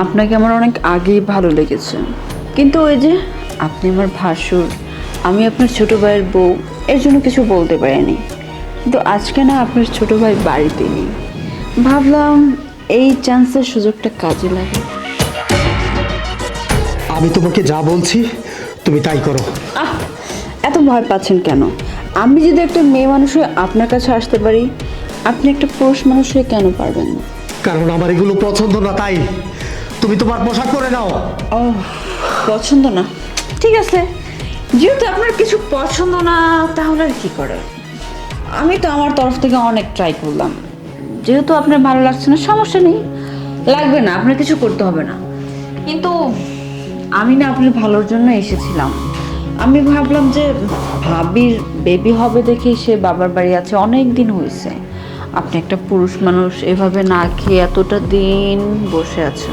আপনাকে আমার অনেক আগেই ভালো লেগেছে, কিন্তু ওই যে আপনি আমার ভাসুর, আমি আপনার ছোট ভাইয়ের বউ, এর জন্য কিছু বলতে পারিনি। কিন্তু আজকে না আপনার ছোট ভাই বাড়িতে নেই, ভাবলাম এই চান্সের সুযোগটা কাজে লাগে। আমি তোমাকে যা বলছি তুমি তাই করো। আহ, এত ভয় পাচ্ছেন কেন? আমি যদি একটা মেয়ে মানুষ হয়ে আপনার কাছে আসতে পারি, আপনি একটা পুরুষ মানুষ হয়ে কেন পারবেন না? কারণ আমার এগুলো পছন্দ না, তাই তুমি তোমার পোশাক করে নাও। ও, পছন্দ না? ঠিক আছে, যেহেতু আপনার কিছু পছন্দ না, তাহলে আর কি করে? আমি তো আমার তরফ থেকে অনেক ট্রাই করলাম, যেহেতু আপনার ভালো লাগছে না, সমস্যা নেই, লাগবে না, আপনার কিছু করতে হবে না। কিন্তু আমি না আপনার ভালোর জন্য এসেছিলাম। আমি ভাবলাম যে ভাবির বেবি হবে দেখে সে বাবার বাড়ি আছে, অনেক দিন হয়েছে। আপনি একটা পুরুষ মানুষ, এভাবে না খেয়ে এতটা দিন বসে আছেন,